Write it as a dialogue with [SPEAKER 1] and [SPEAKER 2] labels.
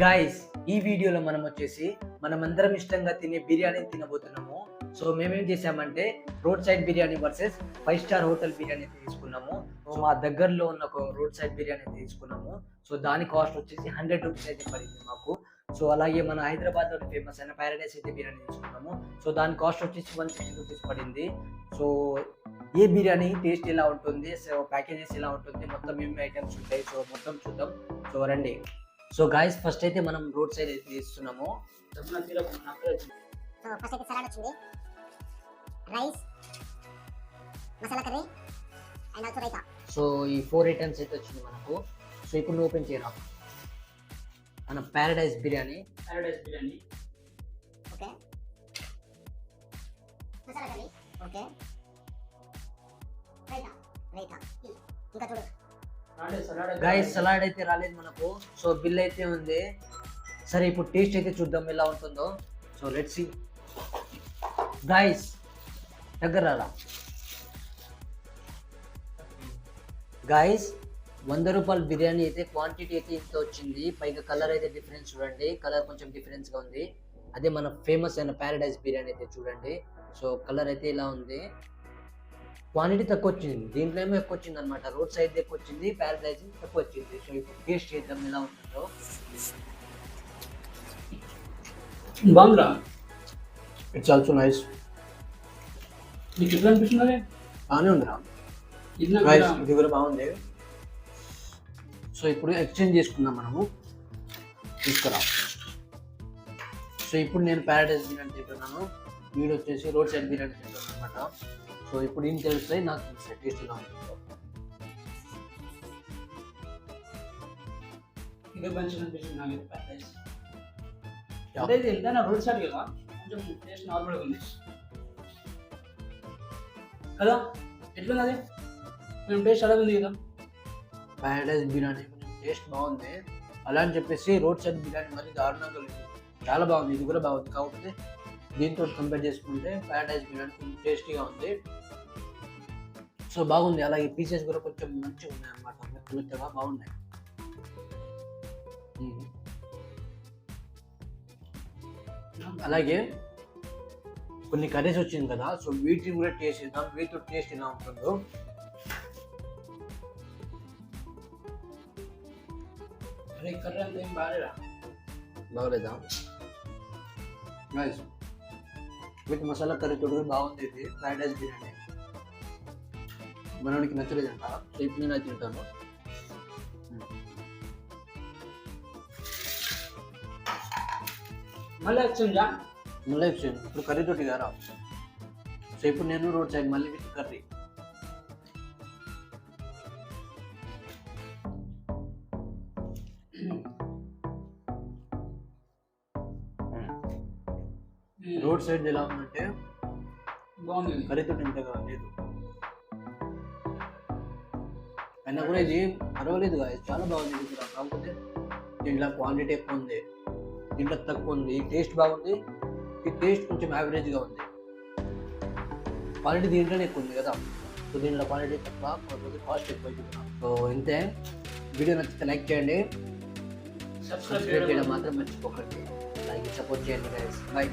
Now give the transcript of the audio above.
[SPEAKER 1] Guys, ఈ వీడియోలో మనం వచ్చేసి మనమందరం ఇష్టంగా తినే బిర్యానీ తినబోతున్నాము. సో మేమేం చేసామంటే road side biryani versus 5 star hotel biryani తీసుకున్నాము. సో మా దగ్గరలో ఉన్న ఒక రోడ్ సైడ్ బిర్యానీ తీసుకున్నాము. సో దాని కాస్ట్ వచ్చేసి 100 రూపీస్ అయితే పడింది మాకు. సో అలాగే మన హైదరాబాద్లో ఫేమస్ అయిన ప్యారడైస్ అయితే బిర్యానీ తీసుకున్నాము. సో దాని కాస్ట్ వచ్చేసి 160 రూపీస్ పడింది. సో ఏ బిర్యానీ టేస్ట్ ఎలా ఉంటుంది, సో ప్యాకేజెస్ ఎలా ఉంటుంది, మొత్తం ఏమి ఐటమ్స్ ఉంటాయి, సో మొత్తం చూద్దాం. సో రండి. సో గాయస్, ఫస్ట్ అయితే మనం రోడ్ సైడ్ అయితే తీస్తున్నాము.
[SPEAKER 2] సో ఫస్ట్ అయితే సలాడ్ వచ్చింది, rice, masala curry and also raita.
[SPEAKER 1] So ఈ 4 ఐటమ్స్ అయితే వచ్చింది మనకు. సో ఇప్పుడు నువ్వు ఓపెన్ చేయరా మన Paradise biryani.
[SPEAKER 2] Okay, masala curry, okay, raita ఇంకా చూడు.
[SPEAKER 1] గాయస్, సలాడ్ అయితే రాలేదు మనకు. సో బిల్ అయితే ఉంది. సరే ఇప్పుడు టేస్ట్ అయితే చూద్దాం ఎలా ఉంటుందో. So let's see. గాయస్ దగ్గర రాలా. గాయస్, 100 రూపాయల బిర్యానీ అయితే క్వాంటిటీ అయితే ఇంత వచ్చింది. పైగా కలర్ అయితే డిఫరెన్స్ చూడండి, కలర్ కొంచెం డిఫరెన్స్ గా ఉంది. అదే మన ఫేమస్ అయిన ప్యారడైస్ బిర్యానీ అయితే చూడండి. సో కలర్ అయితే ఇలా ఉంది. క్వాంటిటీ తక్కువ వచ్చింది, దీంట్లో ఏమో ఎక్కువ వచ్చింది అనమాట. రోడ్ సైడ్ ఎక్కువ వచ్చింది, ప్యారడైజ్ తక్కువ వచ్చింది. సో ఇప్పుడు టేస్ట్ చేద్దాం ఎలా ఉంటుందో.
[SPEAKER 3] బాగుందిరా.
[SPEAKER 1] It's also nice.
[SPEAKER 3] నీకు ఎట్లా అనిపిస్తున్నది?
[SPEAKER 1] బాగానే ఉందిరా. ఇది కూడా బాగుంది. సో ఇప్పుడు ఎక్స్చేంజ్ చేసుకుందాం మనము. తీసుకురా. సో ఇప్పుడు నేను ప్యారడైజ్ బిర్యానీ తింటున్నాను, వీడు వచ్చేసి రోడ్ సైడ్ బిర్యానీ తింటున్నాను అనమాట. సో ఇప్పుడు ఏం తెలుస్తాయి నాకు తెలుస్తాయి టేస్ట్ ఎలా ఉంటుందో.
[SPEAKER 3] ఇదే మంచిగా అనిపిస్తుంది నాకు ప్యారడైస్. అంటే ఇది ఎంతైనా రోడ్ సైడ్ కదా, కొంచెం టేస్ట్ నార్మల్గా ఉంది కదా. ఎట్లున్నది? కొంచెం టేస్ట్ అలాగే ఉంది కదా.
[SPEAKER 1] ప్యారడైజ్ బిర్యానీ కొంచెం టేస్ట్ బాగుంది. అలా అని చెప్పేసి రోడ్ సైడ్ బిర్యానీ మరి దారుణంగా లేదు, చాలా బాగుంది. ఇది కూడా బాగుంది. కాకపోతే దీంతో కంపేర్ చేసుకుంటే ప్యారడైజ్ బిర్యానీ కొంచెం టేస్టీగా ఉంది. సో బాగుంది. అలాగే పీసెస్ కూడా కొంచెం మంచిగా ఉన్నాయి అన్నమాట, మెత్తగా బాగున్నాయి. అలాగే కొన్ని కర్రీస్ వచ్చింది కదా, సో వీటిని కూడా టేస్ట్ చేద్దాం, వీటితో టేస్ట్ ఎలా ఉంటుందో.
[SPEAKER 3] అరే కర్రీ అంతా ఏం బాగాలేదా?
[SPEAKER 1] బాగలేదా? నైస్. విత్ మసాలా కర్రీ తోడు కూడా బాగుంది. ఇది ప్యారడైజ్ బిర్యానీ మనకి నచ్చలేదంట. సో ఇప్పుడు నేను అది తింటాను.
[SPEAKER 3] మళ్ళీ వచ్చిందా?
[SPEAKER 1] మళ్ళీ ఎక్స్చేంజ్ ఇప్పుడు కర్రీ తోటి కదా. సో ఇప్పుడు నేను రోడ్ సైడ్ మళ్ళీ విత్ కర్రీ. రోడ్ సైడ్ ఎలా ఉందంటే
[SPEAKER 3] బాగుంది,
[SPEAKER 1] కర్రీతో ఇంతగా లేదు. అయినా కూడా ఇది పర్వాలేదు గాయస్, చాలా బాగుంది. ఇది కూడా కాకపోతే దీంట్లో క్వాంటిటీ ఎక్కువ ఉంది, దీంట్లో తక్కువ ఉంది. ఈ టేస్ట్ బాగుంది, ఈ టేస్ట్ కొంచెం యావరేజ్గా ఉంది. క్వాలిటీ దీంట్లోనే ఎక్కువ ఉంది కదా. సో దీంట్లో క్వాలిటీ తక్కువ, కాకపోతే కాస్ట్ ఎక్కువ అవుతుంది. సో ఇంతే. వీడియో నచ్చితే లైక్ చేయండి, సబ్స్క్రైబ్ చేయడం మాత్రం మర్చిపోకండి. అలాగే సపోర్ట్ చేయండి గైస్. బై.